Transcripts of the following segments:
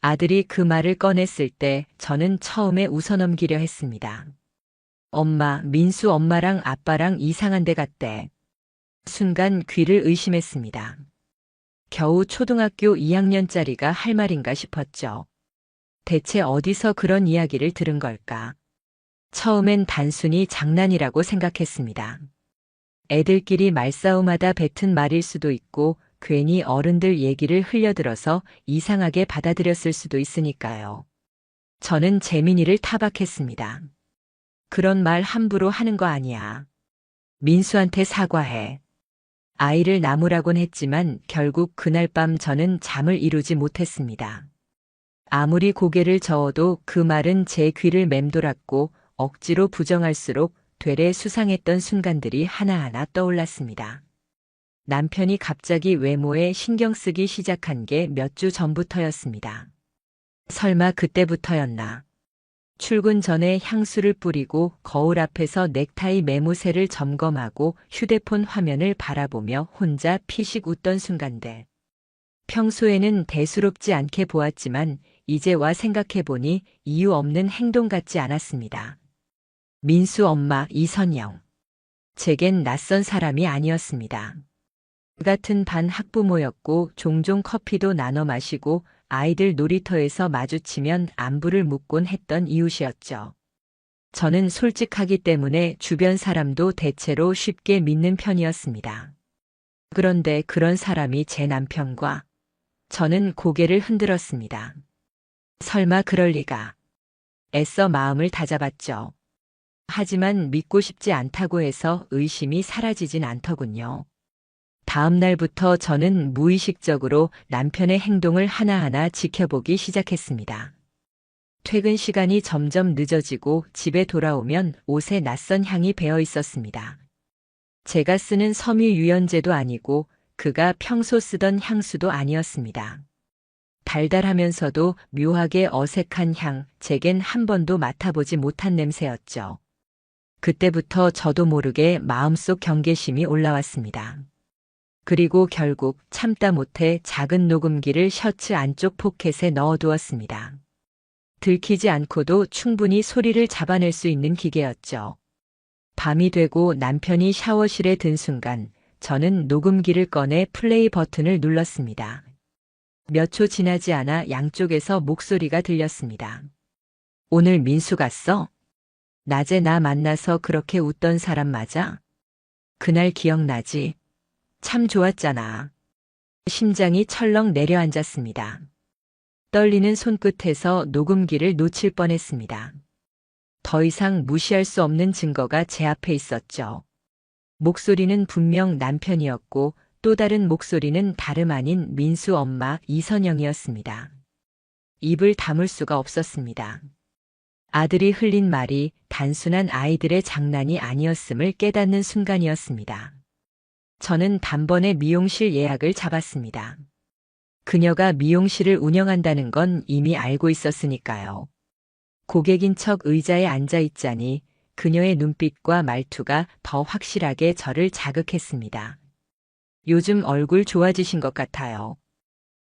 아들이 그 말을 꺼냈을 때 저는 처음에 웃어넘기려 했습니다. 엄마, 민수 엄마랑 아빠랑 이상한 데 갔대. 순간 귀를 의심했습니다. 겨우 초등학교 2학년짜리가 할 말인가 싶었죠. 대체 어디서 그런 이야기를 들은 걸까? 처음엔 단순히 장난이라고 생각했습니다. 애들끼리 말싸움하다 뱉은 말일 수도 있고 괜히 어른들 얘기를 흘려들어서 이상하게 받아들였을 수도 있으니까요. 저는 재민이를 타박했습니다. 그런 말 함부로 하는 거 아니야. 민수한테 사과해. 아이를 나무라곤 했지만 결국 그날 밤 저는 잠을 이루지 못했습니다. 아무리 고개를 저어도 그 말은 제 귀를 맴돌았고 억지로 부정할수록 되레 수상했던 순간들이 하나하나 떠올랐습니다. 남편이 갑자기 외모에 신경 쓰기 시작한 게 몇 주 전부터였습니다. 설마 그때부터였나? 출근 전에 향수를 뿌리고 거울 앞에서 넥타이 매무새를 점검하고 휴대폰 화면을 바라보며 혼자 피식 웃던 순간들. 평소에는 대수롭지 않게 보았지만 이제 와 생각해보니 이유 없는 행동 같지 않았습니다. 민수 엄마 이선영. 제겐 낯선 사람이 아니었습니다. 같은 반 학부모였고 종종 커피도 나눠 마시고 아이들 놀이터에서 마주치면 안부를 묻곤 했던 이웃이었죠. 저는 솔직하기 때문에 주변 사람도 대체로 쉽게 믿는 편이었습니다. 그런데 그런 사람이 제 남편과 저는 고개를 흔들었습니다. 설마 그럴 리가. 애써 마음을 다잡았죠. 하지만 믿고 싶지 않다고 해서 의심이 사라지진 않더군요. 다음 날부터 저는 무의식적으로 남편의 행동을 하나하나 지켜보기 시작했습니다. 퇴근 시간이 점점 늦어지고 집에 돌아오면 옷에 낯선 향이 배어 있었습니다. 제가 쓰는 섬유 유연제도 아니고 그가 평소 쓰던 향수도 아니었습니다. 달달하면서도 묘하게 어색한 향, 제겐 한 번도 맡아보지 못한 냄새였죠. 그때부터 저도 모르게 마음속 경계심이 올라왔습니다. 그리고 결국 참다 못해 작은 녹음기를 셔츠 안쪽 포켓에 넣어두었습니다. 들키지 않고도 충분히 소리를 잡아낼 수 있는 기계였죠. 밤이 되고 남편이 샤워실에 든 순간 저는 녹음기를 꺼내 플레이 버튼을 눌렀습니다. 몇 초 지나지 않아 양쪽에서 목소리가 들렸습니다. 오늘 민수 갔어? 낮에 나 만나서 그렇게 웃던 사람 맞아? 그날 기억나지? 참 좋았잖아. 심장이 철렁 내려앉았습니다. 떨리는 손끝에서 녹음기를 놓칠 뻔했습니다. 더 이상 무시할 수 없는 증거가 제 앞에 있었죠. 목소리는 분명 남편이었고 또 다른 목소리는 다름 아닌 민수 엄마 이선영이었습니다. 입을 다물 수가 없었습니다. 아들이 흘린 말이 단순한 아이들의 장난이 아니었음을 깨닫는 순간이었습니다. 저는 단번에 미용실 예약을 잡았습니다. 그녀가 미용실을 운영한다는 건 이미 알고 있었으니까요. 고객인 척 의자에 앉아 있자니 그녀의 눈빛과 말투가 더 확실하게 저를 자극했습니다. 요즘 얼굴 좋아지신 것 같아요.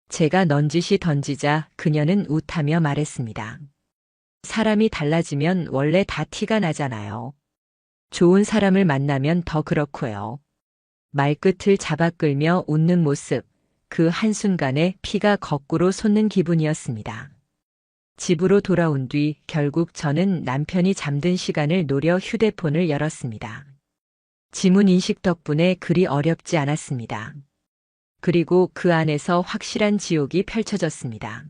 제가 넌지시 던지자 그녀는 웃하며 말했습니다. 사람이 달라지면 원래 다 티가 나잖아요. 좋은 사람을 만나면 더 그렇고요. 말끝을 잡아 끌며 웃는 모습, 그 한순간에 피가 거꾸로 솟는 기분이었습니다. 집으로 돌아온 뒤 결국 저는 남편이 잠든 시간을 노려 휴대폰을 열었습니다. 지문 인식 덕분에 그리 어렵지 않았습니다. 그리고 그 안에서 확실한 지옥이 펼쳐졌습니다.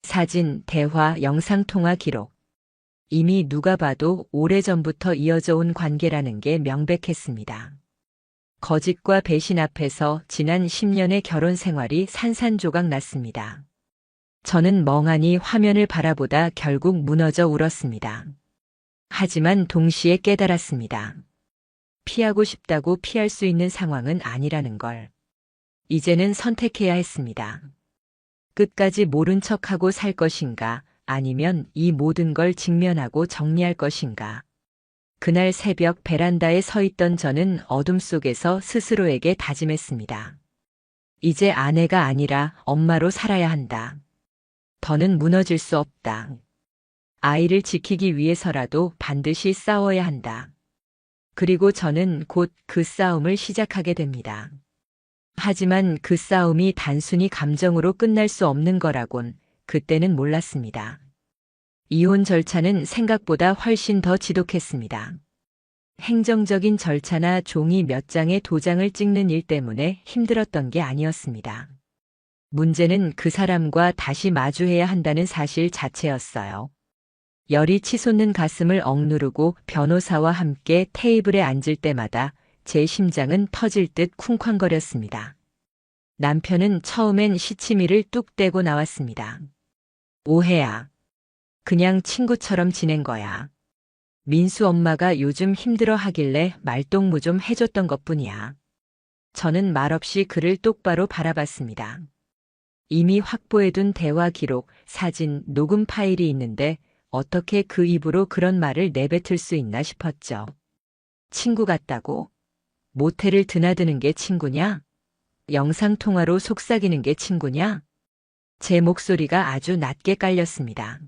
사진, 대화, 영상통화 기록. 이미 누가 봐도 오래전부터 이어져 온 관계라는 게 명백했습니다. 거짓과 배신 앞에서 지난 10년의 결혼 생활이 산산조각 났습니다. 저는 멍하니 화면을 바라보다 결국 무너져 울었습니다. 하지만 동시에 깨달았습니다. 피하고 싶다고 피할 수 있는 상황은 아니라는 걸. 이제는 선택해야 했습니다. 끝까지 모른 척하고 살 것인가, 아니면 이 모든 걸 직면하고 정리할 것인가. 그날 새벽 베란다에 서 있던 저는 어둠 속에서 스스로에게 다짐했습니다. 이제 아내가 아니라 엄마로 살아야 한다. 더는 무너질 수 없다. 아이를 지키기 위해서라도 반드시 싸워야 한다. 그리고 저는 곧 그 싸움을 시작하게 됩니다. 하지만 그 싸움이 단순히 감정으로 끝날 수 없는 거라곤 그때는 몰랐습니다. 이혼 절차는 생각보다 훨씬 더 지독했습니다. 행정적인 절차나 종이 몇 장의 도장을 찍는 일 때문에 힘들었던 게 아니었습니다. 문제는 그 사람과 다시 마주해야 한다는 사실 자체였어요. 열이 치솟는 가슴을 억누르고 변호사와 함께 테이블에 앉을 때마다 제 심장은 터질 듯 쿵쾅거렸습니다. 남편은 처음엔 시치미를 뚝 떼고 나왔습니다. 오해야. 그냥 친구처럼 지낸 거야. 민수 엄마가 요즘 힘들어 하길래 말동무 좀 해줬던 것뿐이야. 저는 말없이 그를 똑바로 바라봤습니다. 이미 확보해둔 대화 기록, 사진, 녹음 파일이 있는데 어떻게 그 입으로 그런 말을 내뱉을 수 있나 싶었죠. 친구 같다고? 모텔을 드나드는 게 친구냐? 영상통화로 속삭이는 게 친구냐? 제 목소리가 아주 낮게 깔렸습니다.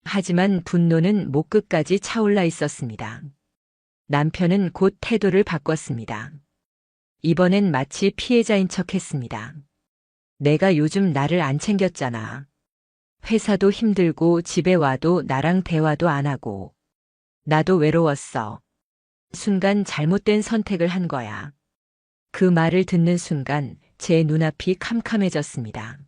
하지만 분노는 목 끝까지 차올라 있었습니다. 남편은 곧 태도를 바꿨습니다. 이번엔 마치 피해자인 척했습니다. 내가 요즘 나를 안 챙겼잖아. 회사도 힘들고 집에 와도 나랑 대화도 안 하고. 나도 외로웠어. 순간 잘못된 선택을 한 거야. 그 말을 듣는 순간 제 눈앞이 캄캄해졌습니다.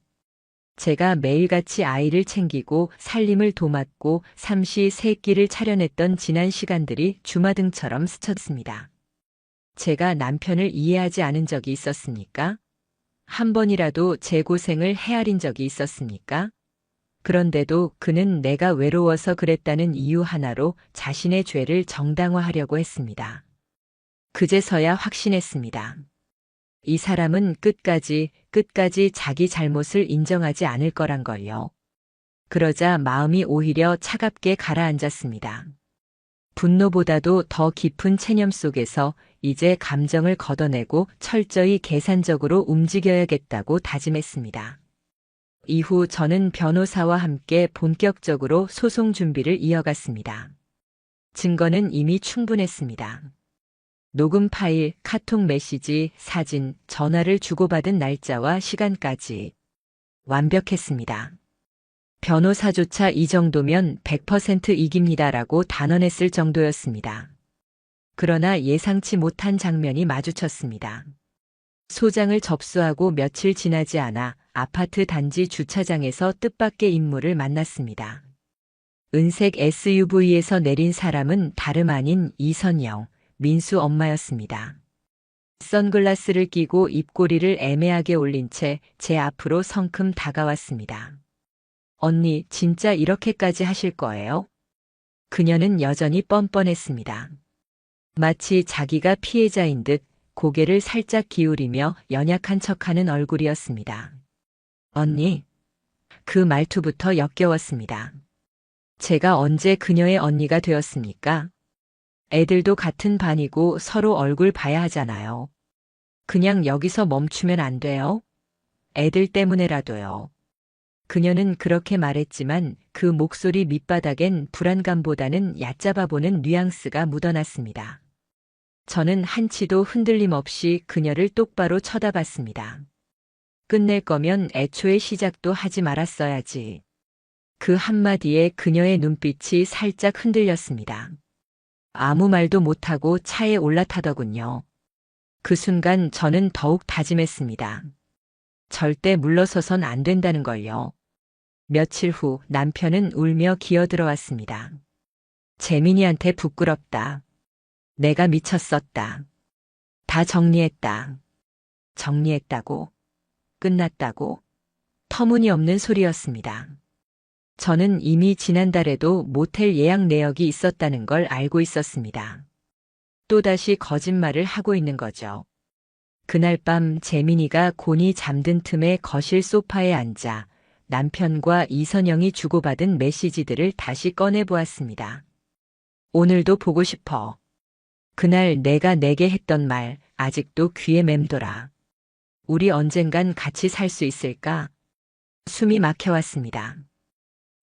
제가 매일같이 아이를 챙기고 살림을 도맡고 삼시세끼를 차려냈던 지난 시간들이 주마등처럼 스쳤습니다. 제가 남편을 이해하지 않은 적이 있었습니까? 한 번이라도 제 고생을 헤아린 적이 있었습니까? 그런데도 그는 내가 외로워서 그랬다는 이유 하나로 자신의 죄를 정당화하려고 했습니다. 그제서야 확신했습니다. 이 사람은 끝까지 자기 잘못을 인정하지 않을 거란 걸요. 그러자 마음이 오히려 차갑게 가라앉았습니다. 분노보다도 더 깊은 체념 속에서 이제 감정을 걷어내고 철저히 계산적으로 움직여야겠다고 다짐했습니다. 이후 저는 변호사와 함께 본격적으로 소송 준비를 이어갔습니다. 증거는 이미 충분했습니다. 녹음 파일, 카톡 메시지, 사진, 전화를 주고받은 날짜와 시간까지 완벽했습니다. 변호사조차 이 정도면 100% 이깁니다라고 단언했을 정도였습니다. 그러나 예상치 못한 장면이 마주쳤습니다. 소장을 접수하고 며칠 지나지 않아 아파트 단지 주차장에서 뜻밖의 인물을 만났습니다. 은색 SUV에서 내린 사람은 다름 아닌 이선영, 민수 엄마였습니다. 선글라스를 끼고 입꼬리를 애매하게 올린 채 제 앞으로 성큼 다가왔습니다. 언니, 진짜 이렇게까지 하실 거예요? 그녀는 여전히 뻔뻔했습니다. 마치 자기가 피해자인 듯 고개를 살짝 기울이며 연약한 척하는 얼굴이었습니다. 언니, 그 말투부터 역겨웠습니다. 제가 언제 그녀의 언니가 되었습니까? 애들도 같은 반이고 서로 얼굴 봐야 하잖아요. 그냥 여기서 멈추면 안 돼요? 애들 때문에라도요. 그녀는 그렇게 말했지만 그 목소리 밑바닥엔 불안감보다는 얕잡아 보는 뉘앙스가 묻어났습니다. 저는 한치도 흔들림 없이 그녀를 똑바로 쳐다봤습니다. 끝낼 거면 애초에 시작도 하지 말았어야지. 그 한마디에 그녀의 눈빛이 살짝 흔들렸습니다. 아무 말도 못하고 차에 올라타더군요. 그 순간 저는 더욱 다짐했습니다. 절대 물러서선 안 된다는 걸요. 며칠 후 남편은 울며 기어들어왔습니다. 재민이한테 부끄럽다. 내가 미쳤었다. 다 정리했다. 정리했다고? 끝났다고? 터무니없는 소리였습니다. 저는 이미 지난달에도 모텔 예약 내역이 있었다는 걸 알고 있었습니다. 또다시 거짓말을 하고 있는 거죠. 그날 밤 재민이가 곤히 잠든 틈에 거실 소파에 앉아 남편과 이선영이 주고받은 메시지들을 다시 꺼내보았습니다. 오늘도 보고 싶어. 그날 내가 내게 했던 말 아직도 귀에 맴돌아. 우리 언젠간 같이 살 수 있을까? 숨이 막혀왔습니다.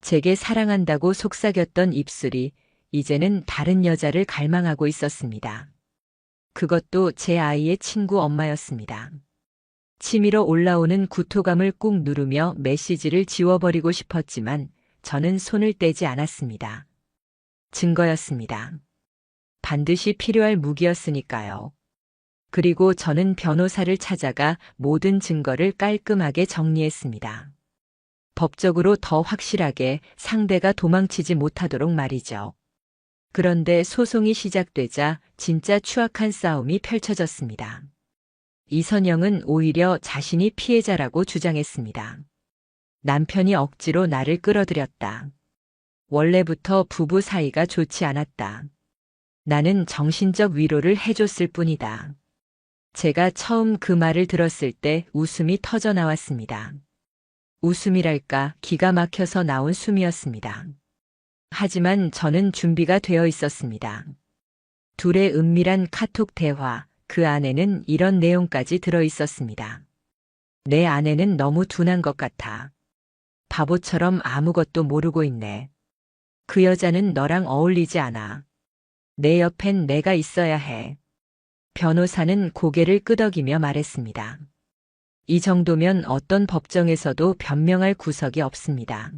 제게 사랑한다고 속삭였던 입술이 이제는 다른 여자를 갈망하고 있었습니다. 그것도 제 아이의 친구 엄마였습니다. 치밀어 올라오는 구토감을 꾹 누르며 메시지를 지워버리고 싶었지만 저는 손을 떼지 않았습니다. 증거였습니다. 반드시 필요할 무기였으니까요. 그리고 저는 변호사를 찾아가 모든 증거를 깔끔하게 정리했습니다. 법적으로 더 확실하게 상대가 도망치지 못하도록 말이죠. 그런데 소송이 시작되자 진짜 추악한 싸움이 펼쳐졌습니다. 이선영은 오히려 자신이 피해자라고 주장했습니다. 남편이 억지로 나를 끌어들였다. 원래부터 부부 사이가 좋지 않았다. 나는 정신적 위로를 해줬을 뿐이다. 제가 처음 그 말을 들었을 때 웃음이 터져 나왔습니다. 웃음이랄까 기가 막혀서 나온 숨이었습니다. 하지만 저는 준비가 되어 있었습니다. 둘의 은밀한 카톡 대화, 그 안에는 이런 내용까지 들어 있었습니다. 내 아내는 너무 둔한 것 같아. 바보처럼 아무것도 모르고 있네. 그 여자는 너랑 어울리지 않아. 내 옆엔 내가 있어야 해. 변호사는 고개를 끄덕이며 말했습니다. 이 정도면 어떤 법정에서도 변명할 구석이 없습니다.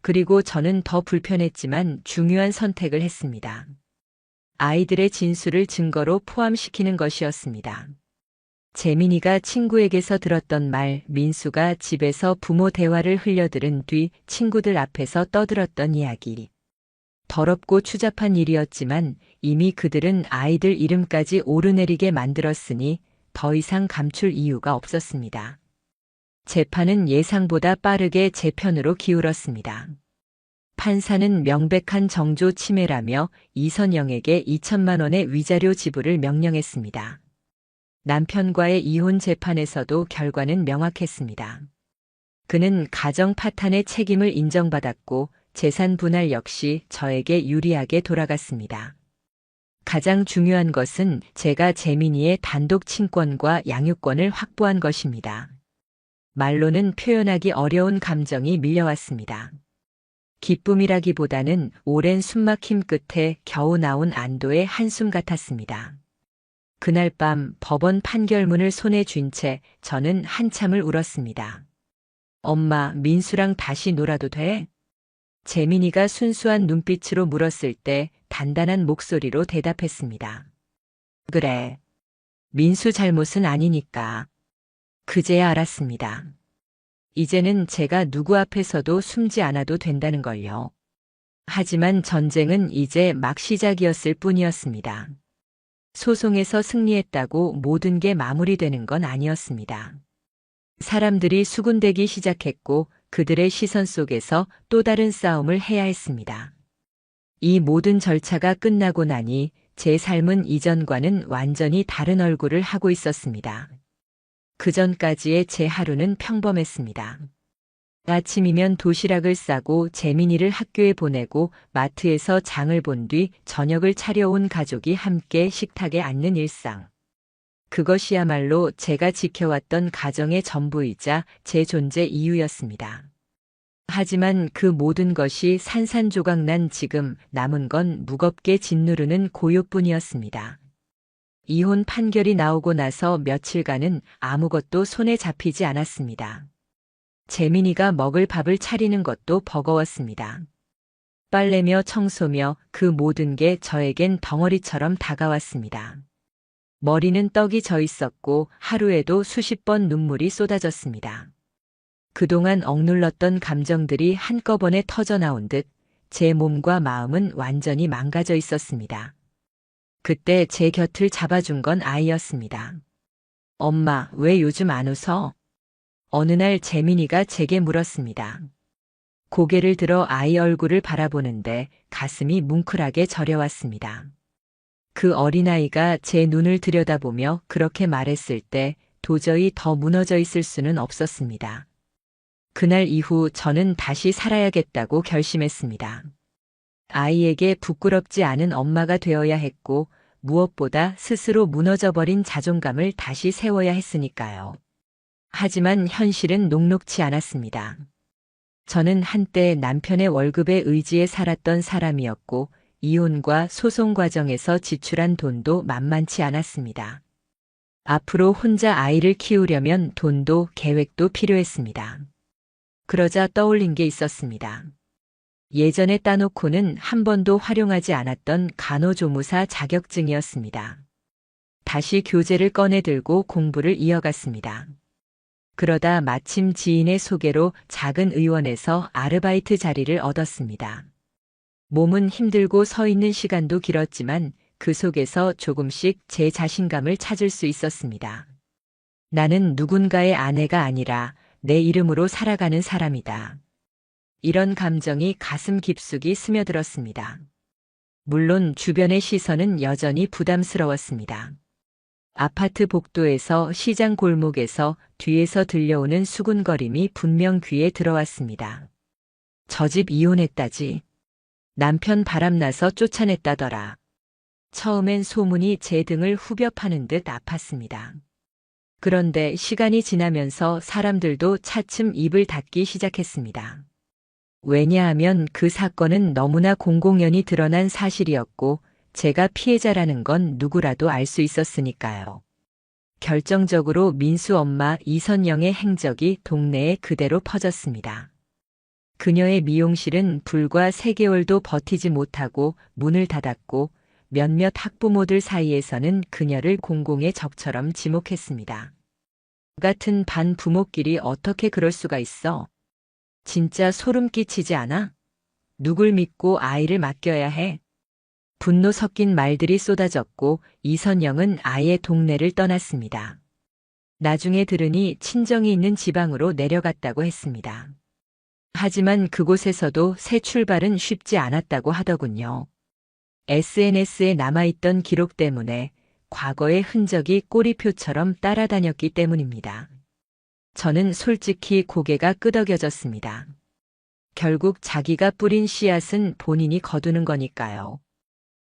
그리고 저는 더 불편했지만 중요한 선택을 했습니다. 아이들의 진술을 증거로 포함시키는 것이었습니다. 재민이가 친구에게서 들었던 말, 민수가 집에서 부모 대화를 흘려들은 뒤 친구들 앞에서 떠들었던 이야기. 더럽고 추잡한 일이었지만 이미 그들은 아이들 이름까지 오르내리게 만들었으니 더 이상 감출 이유가 없었습니다. 재판은 예상보다 빠르게 제 편으로 기울었습니다. 판사는 명백한 정조 침해라며 이선영에게 2천만 원의 위자료 지불을 명령했습니다. 남편과의 이혼 재판에서도 결과는 명확했습니다. 그는 가정 파탄의 책임을 인정받았고 재산 분할 역시 저에게 유리하게 돌아갔습니다. 가장 중요한 것은 제가 재민이의 단독 친권과 양육권을 확보한 것입니다. 말로는 표현하기 어려운 감정이 밀려왔습니다. 기쁨이라기보다는 오랜 숨막힘 끝에 겨우 나온 안도의 한숨 같았습니다. 그날 밤 법원 판결문을 손에 쥔 채 저는 한참을 울었습니다. 엄마, 민수랑 다시 놀아도 돼? 재민이가 순수한 눈빛으로 물었을 때 단단한 목소리로 대답했습니다. 그래. 민수 잘못은 아니니까. 그제야 알았습니다. 이제는 제가 누구 앞에서도 숨지 않아도 된다는 걸요. 하지만 전쟁은 이제 막 시작이었을 뿐이었습니다. 소송에서 승리했다고 모든 게 마무리되는 건 아니었습니다. 사람들이 수군대기 시작했고 그들의 시선 속에서 또 다른 싸움을 해야 했습니다. 이 모든 절차가 끝나고 나니 제 삶은 이전과는 완전히 다른 얼굴을 하고 있었습니다. 그 전까지의 제 하루는 평범했습니다. 아침이면 도시락을 싸고 재민이를 학교에 보내고 마트에서 장을 본 뒤 저녁을 차려온 가족이 함께 식탁에 앉는 일상. 그것이야말로 제가 지켜왔던 가정의 전부이자 제 존재 이유였습니다. 하지만 그 모든 것이 산산조각난 지금 남은 건 무겁게 짓누르는 고요뿐이었습니다. 이혼 판결이 나오고 나서 며칠간은 아무것도 손에 잡히지 않았습니다. 재민이가 먹을 밥을 차리는 것도 버거웠습니다. 빨래며 청소며 그 모든 게 저에겐 덩어리처럼 다가왔습니다. 머리는 떡이 져 있었고 하루에도 수십 번 눈물이 쏟아졌습니다. 그동안 억눌렀던 감정들이 한꺼번에 터져나온 듯 제 몸과 마음은 완전히 망가져 있었습니다. 그때 제 곁을 잡아준 건 아이였습니다. 엄마, 왜 요즘 안 웃어? 어느 날 재민이가 제게 물었습니다. 고개를 들어 아이 얼굴을 바라보는데 가슴이 뭉클하게 저려왔습니다. 그 어린아이가 제 눈을 들여다보며 그렇게 말했을 때 도저히 더 무너져 있을 수는 없었습니다. 그날 이후 저는 다시 살아야겠다고 결심했습니다. 아이에게 부끄럽지 않은 엄마가 되어야 했고 무엇보다 스스로 무너져버린 자존감을 다시 세워야 했으니까요. 하지만 현실은 녹록지 않았습니다. 저는 한때 남편의 월급에 의지해 살았던 사람이었고, 이혼과 소송 과정에서 지출한 돈도 만만치 않았습니다. 앞으로 혼자 아이를 키우려면 돈도 계획도 필요했습니다. 그러자 떠올린 게 있었습니다. 예전에 따놓고는 한 번도 활용하지 않았던 간호조무사 자격증이었습니다. 다시 교재를 꺼내 들고 공부를 이어갔습니다. 그러다 마침 지인의 소개로 작은 의원에서 아르바이트 자리를 얻었습니다. 몸은 힘들고 서 있는 시간도 길었지만 그 속에서 조금씩 제 자신감을 찾을 수 있었습니다. 나는 누군가의 아내가 아니라 내 이름으로 살아가는 사람이다. 이런 감정이 가슴 깊숙이 스며들었습니다. 물론 주변의 시선은 여전히 부담스러웠습니다. 아파트 복도에서 시장 골목에서 뒤에서 들려오는 수군거림이 분명 귀에 들어왔습니다. 저 집 이혼했다지. 남편 바람나서 쫓아냈다더라. 처음엔 소문이 제 등을 후벼 파는 듯 아팠습니다. 그런데 시간이 지나면서 사람들도 차츰 입을 닫기 시작했습니다. 왜냐하면 그 사건은 너무나 공공연히 드러난 사실이었고 제가 피해자라는 건 누구라도 알 수 있었으니까요. 결정적으로 민수 엄마 이선영의 행적이 동네에 그대로 퍼졌습니다. 그녀의 미용실은 불과 3개월도 버티지 못하고 문을 닫았고 몇몇 학부모들 사이에서는 그녀를 공공의 적처럼 지목했습니다. 같은 반부모끼리 어떻게 그럴 수가 있어? 진짜 소름 끼치지 않아? 누굴 믿고 아이를 맡겨야 해? 분노 섞인 말들이 쏟아졌고 이선영은 아예 동네를 떠났습니다. 나중에 들으니 친정이 있는 지방으로 내려갔다고 했습니다. 하지만 그곳에서도 새 출발은 쉽지 않았다고 하더군요. SNS에 남아있던 기록 때문에 과거의 흔적이 꼬리표처럼 따라다녔기 때문입니다. 저는 솔직히 고개가 끄덕여졌습니다. 결국 자기가 뿌린 씨앗은 본인이 거두는 거니까요.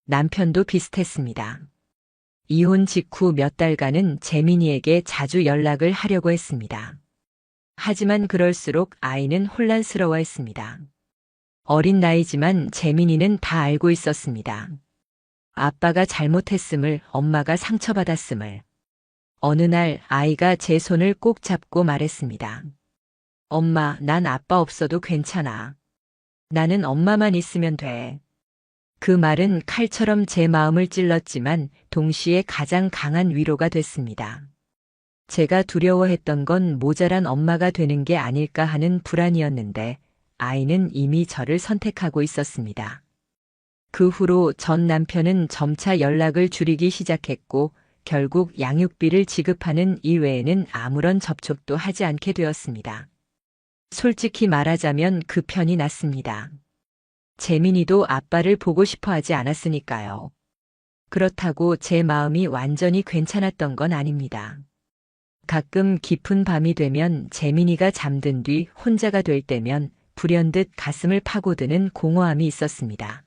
남편도 비슷했습니다. 이혼 직후 몇 달간은 재민이에게 자주 연락을 하려고 했습니다. 하지만 그럴수록 아이는 혼란스러워했습니다. 어린 나이지만 재민이는 다 알고 있었습니다. 아빠가 잘못했음을, 엄마가 상처받았음을. 어느 날 아이가 제 손을 꼭 잡고 말했습니다. 엄마, 난 아빠 없어도 괜찮아. 나는 엄마만 있으면 돼. 그 말은 칼처럼 제 마음을 찔렀지만 동시에 가장 강한 위로가 됐습니다. 제가 두려워했던 건 모자란 엄마가 되는 게 아닐까 하는 불안이었는데 아이는 이미 저를 선택하고 있었습니다. 그 후로 전 남편은 점차 연락을 줄이기 시작했고 결국 양육비를 지급하는 이외에는 아무런 접촉도 하지 않게 되었습니다. 솔직히 말하자면 그 편이 낫습니다. 재민이도 아빠를 보고 싶어 하지 않았으니까요. 그렇다고 제 마음이 완전히 괜찮았던 건 아닙니다. 가끔 깊은 밤이 되면 재민이가 잠든 뒤 혼자가 될 때면 불현듯 가슴을 파고드는 공허함이 있었습니다.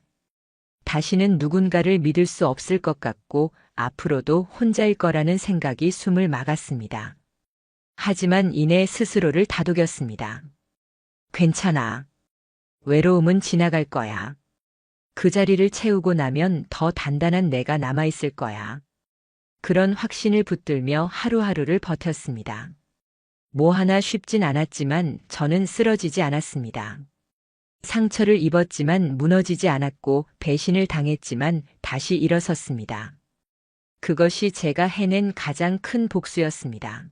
다시는 누군가를 믿을 수 없을 것 같고 앞으로도 혼자일 거라는 생각이 숨을 막았습니다. 하지만 이내 스스로를 다독였습니다. 괜찮아. 외로움은 지나갈 거야. 그 자리를 채우고 나면 더 단단한 내가 남아있을 거야. 그런 확신을 붙들며 하루하루를 버텼습니다. 뭐 하나 쉽진 않았지만 저는 쓰러지지 않았습니다. 상처를 입었지만 무너지지 않았고 배신을 당했지만 다시 일어섰습니다. 그것이 제가 해낸 가장 큰 복수였습니다.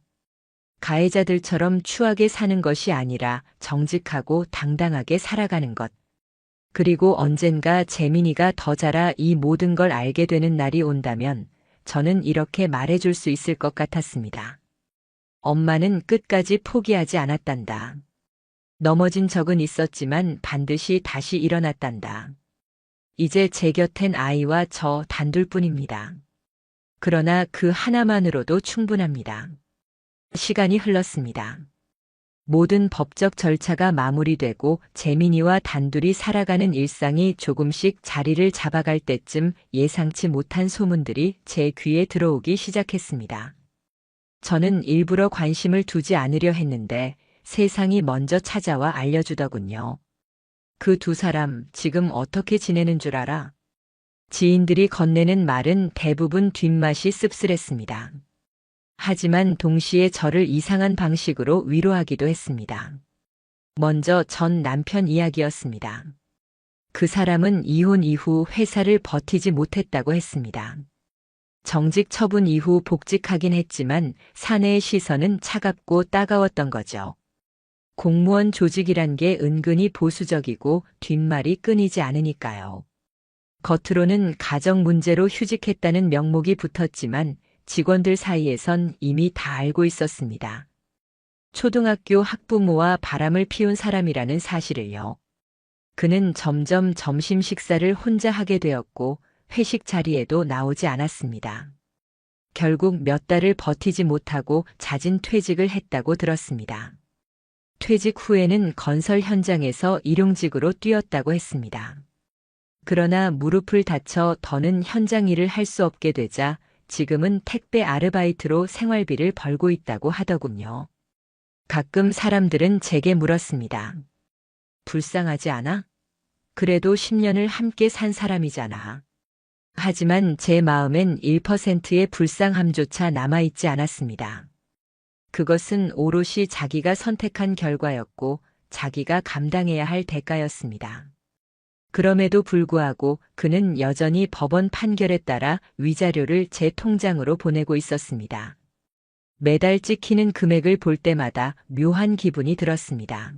가해자들처럼 추하게 사는 것이 아니라 정직하고 당당하게 살아가는 것. 그리고 언젠가 재민이가 더 자라 이 모든 걸 알게 되는 날이 온다면 저는 이렇게 말해줄 수 있을 것 같았습니다. 엄마는 끝까지 포기하지 않았단다. 넘어진 적은 있었지만 반드시 다시 일어났단다. 이제 제 곁엔 아이와 저 단둘뿐입니다. 그러나 그 하나만으로도 충분합니다. 시간이 흘렀습니다. 모든 법적 절차가 마무리되고 재민이와 단둘이 살아가는 일상이 조금씩 자리를 잡아갈 때쯤 예상치 못한 소문들이 제 귀에 들어오기 시작했습니다. 저는 일부러 관심을 두지 않으려 했는데 세상이 먼저 찾아와 알려주더군요. 그 두 사람 지금 어떻게 지내는 줄 알아? 지인들이 건네는 말은 대부분 뒷맛이 씁쓸했습니다. 하지만 동시에 저를 이상한 방식으로 위로하기도 했습니다. 먼저 전 남편 이야기였습니다. 그 사람은 이혼 이후 회사를 버티지 못했다고 했습니다. 정직 처분 이후 복직하긴 했지만 사내의 시선은 차갑고 따가웠던 거죠. 공무원 조직이란 게 은근히 보수적이고 뒷말이 끊이지 않으니까요. 겉으로는 가정 문제로 휴직했다는 명목이 붙었지만 직원들 사이에선 이미 다 알고 있었습니다. 초등학교 학부모와 바람을 피운 사람이라는 사실을요. 그는 점점 점심 식사를 혼자 하게 되었고 회식 자리에도 나오지 않았습니다. 결국 몇 달을 버티지 못하고 잦은 퇴직을 했다고 들었습니다. 퇴직 후에는 건설 현장에서 일용직으로 뛰었다고 했습니다. 그러나 무릎을 다쳐 더는 현장 일을 할 수 없게 되자 지금은 택배 아르바이트로 생활비를 벌고 있다고 하더군요. 가끔 사람들은 제게 물었습니다. 불쌍하지 않아? 그래도 10년을 함께 산 사람이잖아. 하지만 제 마음엔 1%의 불쌍함조차 남아있지 않았습니다. 그것은 오롯이 자기가 선택한 결과였고 자기가 감당해야 할 대가였습니다. 그럼에도 불구하고 그는 여전히 법원 판결에 따라 위자료를 제 통장으로 보내고 있었습니다. 매달 찍히는 금액을 볼 때마다 묘한 기분이 들었습니다.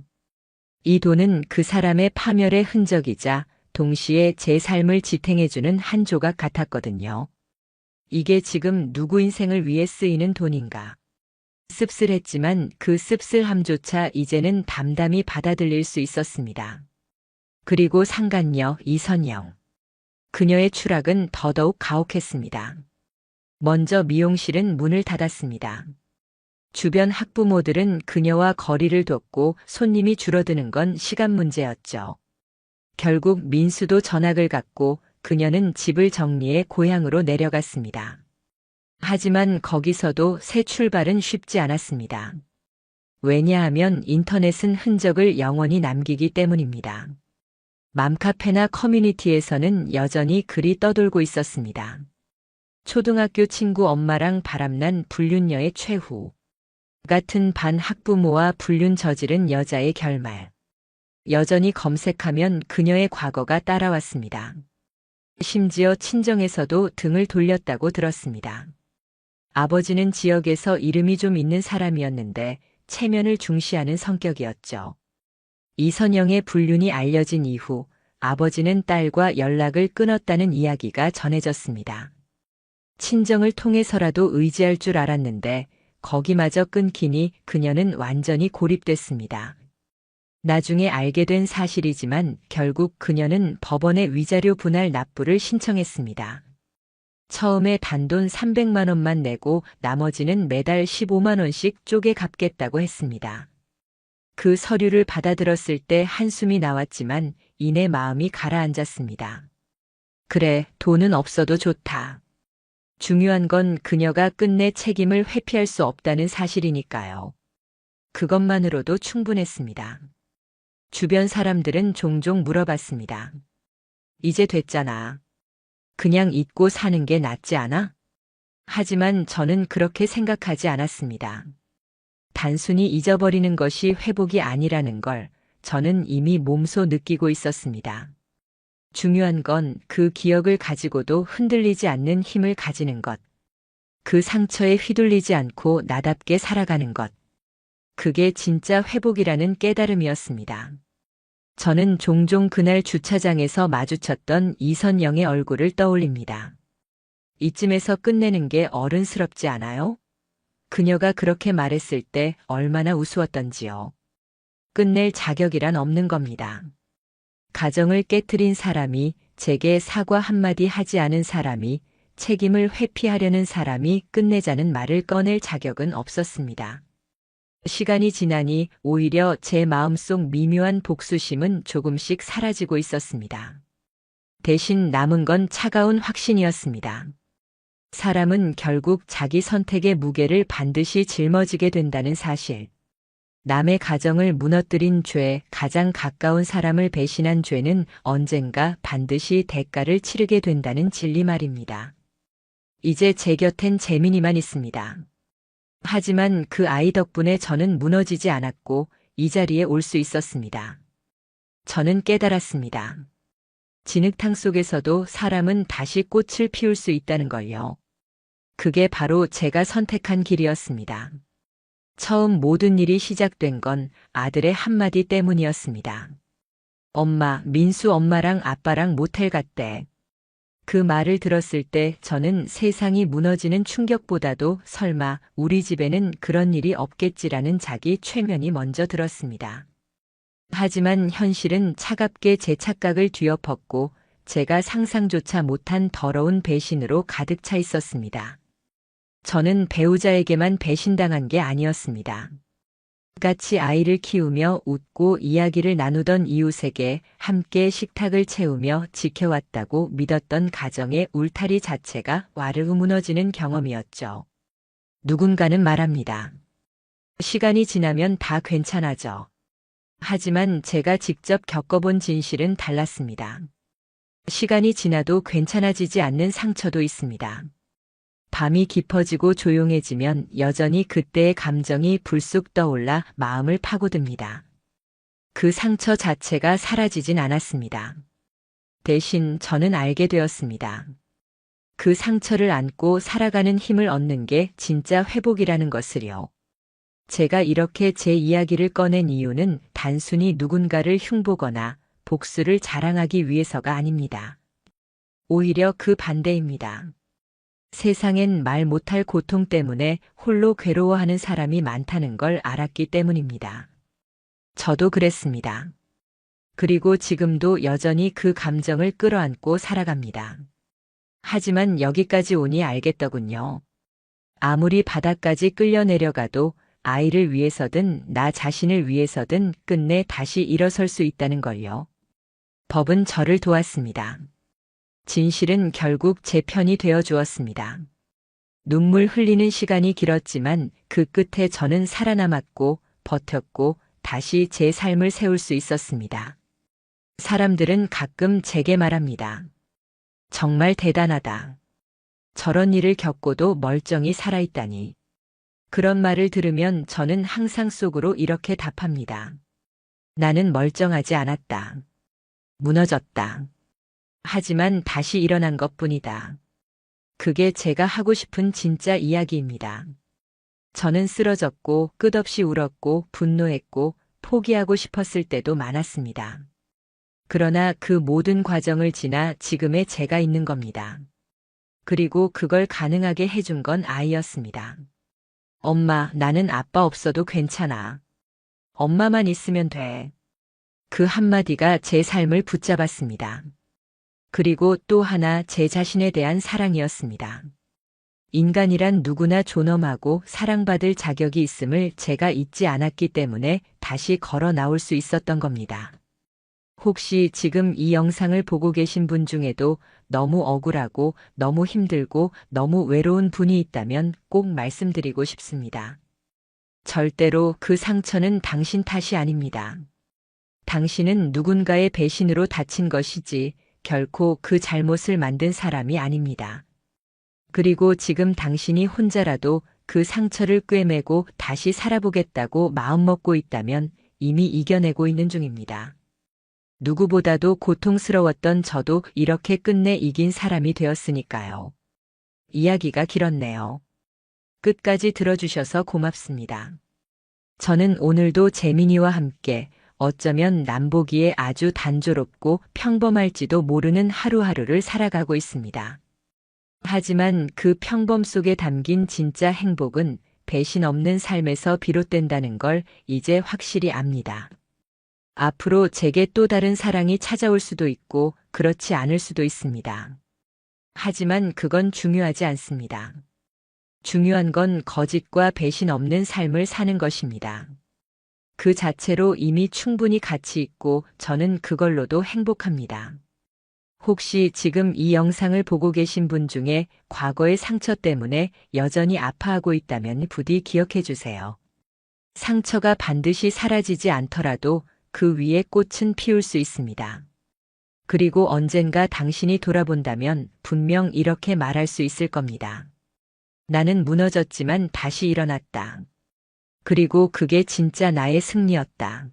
이 돈은 그 사람의 파멸의 흔적이자 동시에 제 삶을 지탱해주는 한 조각 같았거든요. 이게 지금 누구 인생을 위해 쓰이는 돈인가? 씁쓸했지만 그 씁쓸함조차 이제는 담담히 받아들일 수 있었습니다. 그리고 상간녀 이선영. 그녀의 추락은 더더욱 가혹했습니다. 먼저 미용실은 문을 닫았습니다. 주변 학부모들은 그녀와 거리를 뒀고 손님이 줄어드는 건 시간 문제였죠. 결국 민수도 전학을 갔고 그녀는 집을 정리해 고향으로 내려갔습니다. 하지만 거기서도 새 출발은 쉽지 않았습니다. 왜냐하면 인터넷은 흔적을 영원히 남기기 때문입니다. 맘카페나 커뮤니티에서는 여전히 글이 떠돌고 있었습니다. 초등학교 친구 엄마랑 바람난 불륜녀의 최후. 같은 반 학부모와 불륜 저지른 여자의 결말. 여전히 검색하면 그녀의 과거가 따라왔습니다. 심지어 친정에서도 등을 돌렸다고 들었습니다. 아버지는 지역에서 이름이 좀 있는 사람이었는데 체면을 중시하는 성격이었죠. 이선영의 불륜이 알려진 이후 아버지는 딸과 연락을 끊었다는 이야기가 전해졌습니다. 친정을 통해서라도 의지할 줄 알았는데 거기마저 끊기니 그녀는 완전히 고립됐습니다. 나중에 알게 된 사실이지만 결국 그녀는 법원에 위자료 분할 납부를 신청했습니다. 처음에 단돈 300만 원만 내고 나머지는 매달 15만 원씩 쪼개 갚겠다고 했습니다. 그 서류를 받아들었을 때 한숨이 나왔지만 이내 마음이 가라앉았습니다. 그래, 돈은 없어도 좋다. 중요한 건 그녀가 끝내 책임을 회피할 수 없다는 사실이니까요. 그것만으로도 충분했습니다. 주변 사람들은 종종 물어봤습니다. 이제 됐잖아. 그냥 잊고 사는 게 낫지 않아? 하지만 저는 그렇게 생각하지 않았습니다. 단순히 잊어버리는 것이 회복이 아니라는 걸 저는 이미 몸소 느끼고 있었습니다. 중요한 건 그 기억을 가지고도 흔들리지 않는 힘을 가지는 것. 그 상처에 휘둘리지 않고 나답게 살아가는 것. 그게 진짜 회복이라는 깨달음이었습니다. 저는 종종 그날 주차장에서 마주쳤던 이선영의 얼굴을 떠올립니다. 이쯤에서 끝내는 게 어른스럽지 않아요? 그녀가 그렇게 말했을 때 얼마나 우스웠던지요. 끝낼 자격이란 없는 겁니다. 가정을 깨트린 사람이, 제게 사과 한마디 하지 않은 사람이, 책임을 회피하려는 사람이 끝내자는 말을 꺼낼 자격은 없었습니다. 시간이 지나니 오히려 제 마음속 미묘한 복수심은 조금씩 사라지고 있었습니다. 대신 남은 건 차가운 확신이었습니다. 사람은 결국 자기 선택의 무게를 반드시 짊어지게 된다는 사실. 남의 가정을 무너뜨린 죄, 가장 가까운 사람을 배신한 죄는 언젠가 반드시 대가를 치르게 된다는 진리 말입니다. 이제 제 곁엔 재민이만 있습니다. 하지만 그 아이 덕분에 저는 무너지지 않았고 이 자리에 올 수 있었습니다. 저는 깨달았습니다. 진흙탕 속에서도 사람은 다시 꽃을 피울 수 있다는 걸요. 그게 바로 제가 선택한 길이었습니다. 처음 모든 일이 시작된 건 아들의 한마디 때문이었습니다. 엄마, 민수 엄마랑 아빠랑 모텔 갔대. 그 말을 들었을 때 저는 세상이 무너지는 충격보다도 설마 우리 집에는 그런 일이 없겠지라는 자기 최면이 먼저 들었습니다. 하지만 현실은 차갑게 제 착각을 뒤엎었고 제가 상상조차 못한 더러운 배신으로 가득 차 있었습니다. 저는 배우자에게만 배신당한 게 아니었습니다. 같이 아이를 키우며 웃고 이야기를 나누던 이웃에게 함께 식탁을 채우며 지켜왔다고 믿었던 가정의 울타리 자체가 와르르 무너지는 경험이었죠. 누군가는 말합니다. 시간이 지나면 다 괜찮아져. 하지만 제가 직접 겪어본 진실은 달랐습니다. 시간이 지나도 괜찮아지지 않는 상처도 있습니다. 밤이 깊어지고 조용해지면 여전히 그때의 감정이 불쑥 떠올라 마음을 파고듭니다. 그 상처 자체가 사라지진 않았습니다. 대신 저는 알게 되었습니다. 그 상처를 안고 살아가는 힘을 얻는 게 진짜 회복이라는 것을요. 제가 이렇게 제 이야기를 꺼낸 이유는 단순히 누군가를 흉보거나 복수를 자랑하기 위해서가 아닙니다. 오히려 그 반대입니다. 세상엔 말 못할 고통 때문에 홀로 괴로워하는 사람이 많다는 걸 알았기 때문입니다. 저도 그랬습니다. 그리고 지금도 여전히 그 감정을 끌어안고 살아갑니다. 하지만 여기까지 오니 알겠더군요. 아무리 바닥까지 끌려 내려가도 아이를 위해서든 나 자신을 위해서든 끝내 다시 일어설 수 있다는 걸요. 법은 저를 도왔습니다. 진실은 결국 제 편이 되어 주었습니다. 눈물 흘리는 시간이 길었지만 그 끝에 저는 살아남았고 버텼고 다시 제 삶을 세울 수 있었습니다. 사람들은 가끔 제게 말합니다. 정말 대단하다. 저런 일을 겪고도 멀쩡히 살아있다니. 그런 말을 들으면 저는 항상 속으로 이렇게 답합니다. 나는 멀쩡하지 않았다. 무너졌다. 하지만 다시 일어난 것뿐이다. 그게 제가 하고 싶은 진짜 이야기입니다. 저는 쓰러졌고 끝없이 울었고 분노했고 포기하고 싶었을 때도 많았습니다. 그러나 그 모든 과정을 지나 지금의 제가 있는 겁니다. 그리고 그걸 가능하게 해준 건 아이였습니다. 엄마, 나는 아빠 없어도 괜찮아. 엄마만 있으면 돼. 그 한마디가 제 삶을 붙잡았습니다. 그리고 또 하나 제 자신에 대한 사랑이었습니다. 인간이란 누구나 존엄하고 사랑받을 자격이 있음을 제가 잊지 않았기 때문에 다시 걸어 나올 수 있었던 겁니다. 혹시 지금 이 영상을 보고 계신 분 중에도 너무 억울하고 너무 힘들고 너무 외로운 분이 있다면 꼭 말씀드리고 싶습니다. 절대로 그 상처는 당신 탓이 아닙니다. 당신은 누군가의 배신으로 다친 것이지 결코 그 잘못을 만든 사람이 아닙니다. 그리고 지금 당신이 혼자라도 그 상처를 꿰매고 다시 살아보겠다고 마음먹고 있다면 이미 이겨내고 있는 중입니다. 누구보다도 고통스러웠던 저도 이렇게 끝내 이긴 사람이 되었으니까요. 이야기가 길었네요. 끝까지 들어주셔서 고맙습니다. 저는 오늘도 재민이와 함께 어쩌면 남보기에 아주 단조롭고 평범할지도 모르는 하루하루를 살아가고 있습니다. 하지만 그 평범 속에 담긴 진짜 행복은 배신 없는 삶에서 비롯된다는 걸 이제 확실히 압니다. 앞으로 제게 또 다른 사랑이 찾아올 수도 있고 그렇지 않을 수도 있습니다. 하지만 그건 중요하지 않습니다. 중요한 건 거짓과 배신 없는 삶을 사는 것입니다. 그 자체로 이미 충분히 가치 있고 저는 그걸로도 행복합니다. 혹시 지금 이 영상을 보고 계신 분 중에 과거의 상처 때문에 여전히 아파하고 있다면 부디 기억해 주세요. 상처가 반드시 사라지지 않더라도 그 위에 꽃은 피울 수 있습니다. 그리고 언젠가 당신이 돌아본다면 분명 이렇게 말할 수 있을 겁니다. 나는 무너졌지만 다시 일어났다. 그리고 그게 진짜 나의 승리였다.